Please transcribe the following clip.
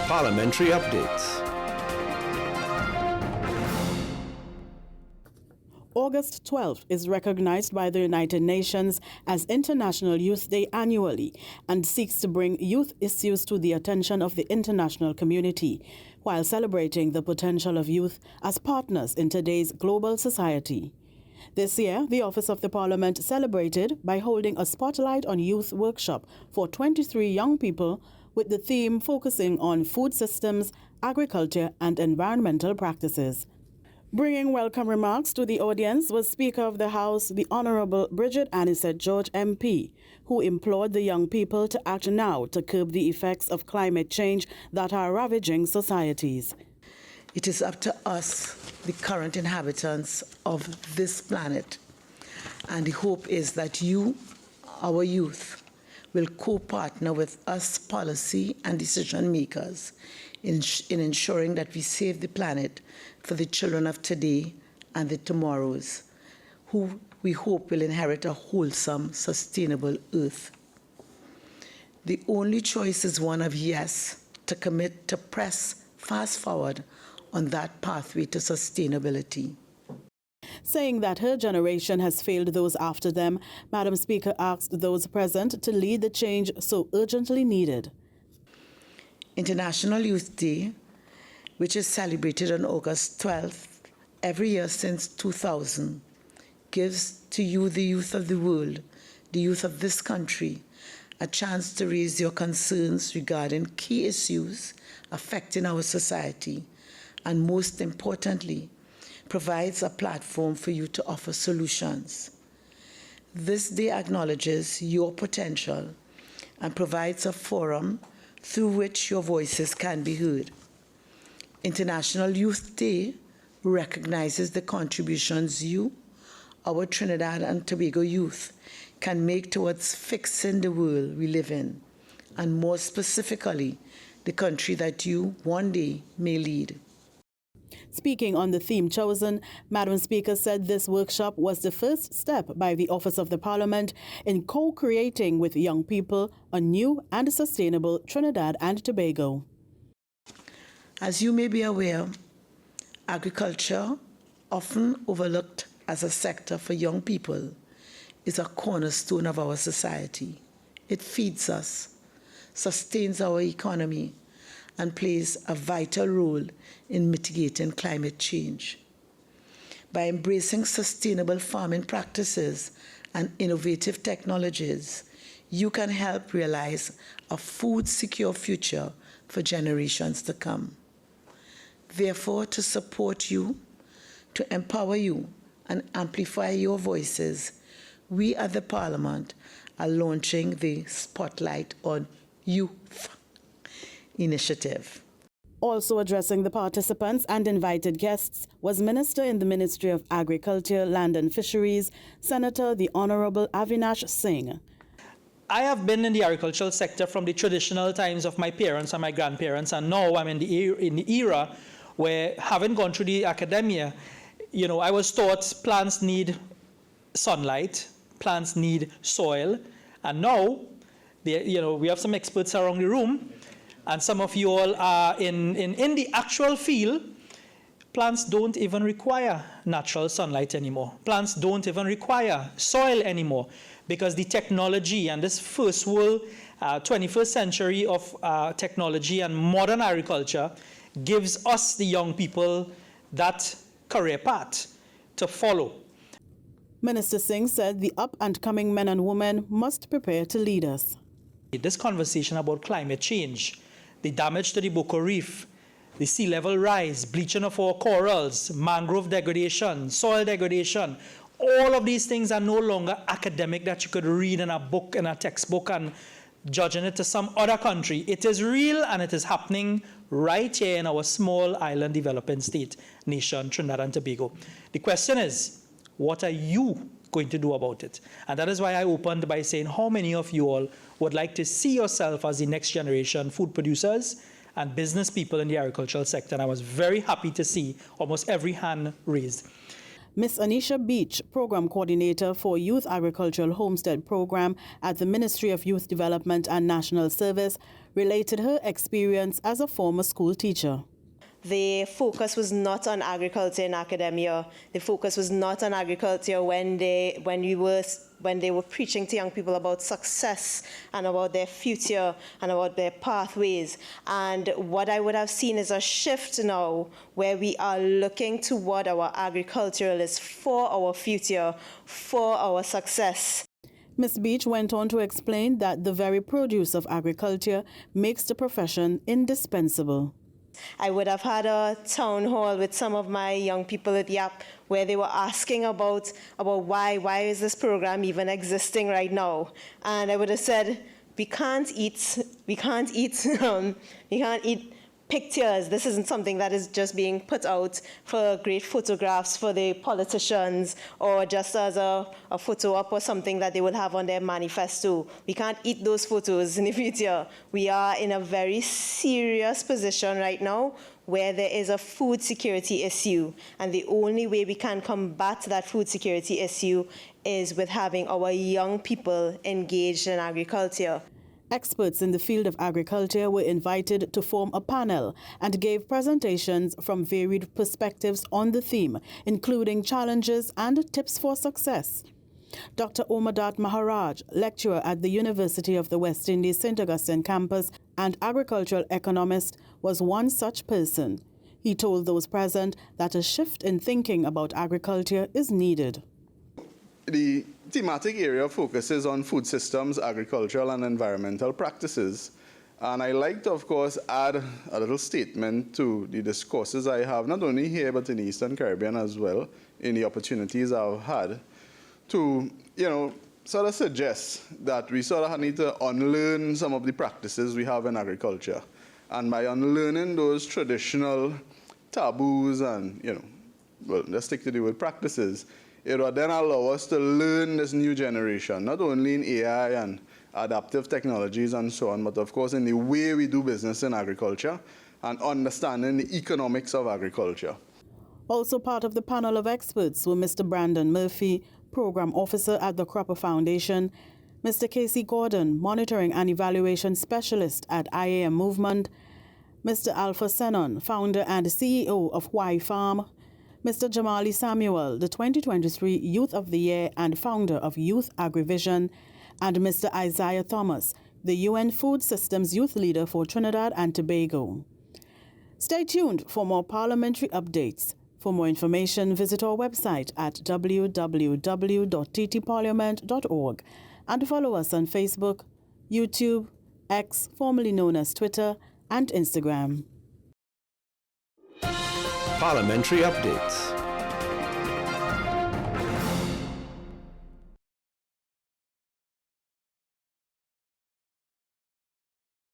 Parliamentary updates. August 12th is recognized by the United Nations as International Youth Day annually and seeks to bring youth issues to the attention of the international community while celebrating the potential of youth as partners in today's global society. This year, the Office of the Parliament celebrated by holding a Spotlight on Youth workshop for 23 young people with the theme focusing on food systems, agriculture and environmental practices. Bringing welcome remarks to the audience was Speaker of the House, the Honourable Bridget Anisette George MP, who implored the young people to act now to curb the effects of climate change that are ravaging societies. It is up to us, the current inhabitants of this planet, and the hope is that you, our youth, will co-partner with us policy and decision makers in ensuring that we save the planet for the children of today and the tomorrows, who we hope will inherit a wholesome, sustainable earth. The only choice is one of yes, to commit to press fast forward on that pathway to sustainability. Saying that her generation has failed those after them, Madam Speaker asked those present to lead the change so urgently needed. International Youth Day, which is celebrated on August 12th every year since 2000, gives to you, the youth of the world, the youth of this country, a chance to raise your concerns regarding key issues affecting our society, and most importantly, provides a platform for you to offer solutions. This day acknowledges your potential and provides a forum through which your voices can be heard. International Youth Day recognizes the contributions you, our Trinidad and Tobago youth, can make towards fixing the world we live in, and more specifically, the country that you one day may lead. Speaking on the theme chosen, Madam Speaker said this workshop was the first step by the Office of the Parliament in co-creating with young people a new and sustainable Trinidad and Tobago. As you may be aware, agriculture, often overlooked as a sector for young people, is a cornerstone of our society. It feeds us, sustains our economy, and plays a vital role in mitigating climate change. By embracing sustainable farming practices and innovative technologies, you can help realize a food-secure future for generations to come. Therefore, to support you, to empower you, and amplify your voices, we at the Parliament are launching the Spotlight on Youth initiative. Also addressing the participants and invited guests was Minister in the Ministry of Agriculture, Land and Fisheries, Senator the Honourable Avinash Singh. I have been in the agricultural sector from the traditional times of my parents and my grandparents, and now I'm in the era where, having gone through the academia, I was taught plants need sunlight, plants need soil, and now, we have some experts around the room, and some of you all are in the actual field. Plants don't even require natural sunlight anymore. Plants don't even require soil anymore, because the technology and this first world, 21st century of technology and modern agriculture gives us, the young people, that career path to follow. Minister Singh said the up-and-coming men and women must prepare to lead us. This conversation about climate change, the damage to the Boco Reef, the sea level rise, bleaching of our corals, mangrove degradation, soil degradation, all of these things are no longer academic that you could read in a book, in a textbook, and judging it to some other country. It is real, and it is happening right here in our small island developing state nation, Trinidad and Tobago. The question is, what are you going to do about it? And that is why I opened by saying, how many of you all would like to see yourself as the next generation food producers and business people in the agricultural sector? And I was very happy to see almost every hand raised. Ms. Anisha Beach, Program Coordinator for Youth Agricultural Homestead Program at the Ministry of Youth Development and National Service, related her experience as a former school teacher. The focus was not on agriculture in academia. The focus was not on agriculture when they were preaching to young people about success and about their future and about their pathways. And what I would have seen is a shift now where we are looking toward our agriculturalists for our future, for our success. Ms. Beach went on to explain that the very produce of agriculture makes the profession indispensable. I would have had a town hall with some of my young people at YAP where they were asking about why is this program even existing right now? And I would have said, we can't eat pictures. This isn't something that is just being put out for great photographs for the politicians or just as a photo op or something that they will have on their manifesto. We can't eat those photos in the future. We are in a very serious position right now where there is a food security issue. And the only way we can combat that food security issue is with having our young people engaged in agriculture. Experts in the field of agriculture were invited to form a panel and gave presentations from varied perspectives on the theme, including challenges and tips for success. Dr. Omadat Maharaj, lecturer at the University of the West Indies St. Augustine campus and agricultural economist, was one such person. He told those present that a shift in thinking about agriculture is needed. The thematic area focuses on food systems, agricultural and environmental practices. And I like to, of course, add a little statement to the discourses I have, not only here, but in the Eastern Caribbean as well, in the opportunities I've had, to, sort of suggest that we sort of need to unlearn some of the practices we have in agriculture. And by unlearning those traditional taboos and, let's stick to the word practices, it will then allow us to learn this new generation, not only in AI and adaptive technologies and so on, but of course in the way we do business in agriculture and understanding the economics of agriculture. Also part of the panel of experts were Mr. Brandon Murphy, Program Officer at the Cropper Foundation, Mr. Casey Gordon, Monitoring and Evaluation Specialist at IAM Movement, Mr. Alpha Senon, Founder and CEO of Y Farm, Mr. Jamali Samuel, the 2023 Youth of the Year and founder of Youth Agrivision, and Mr. Isaiah Thomas, the UN Food Systems Youth Leader for Trinidad and Tobago. Stay tuned for more parliamentary updates. For more information, visit our website at www.ttparliament.org and follow us on Facebook, YouTube, X, formerly known as Twitter, and Instagram. Parliamentary updates.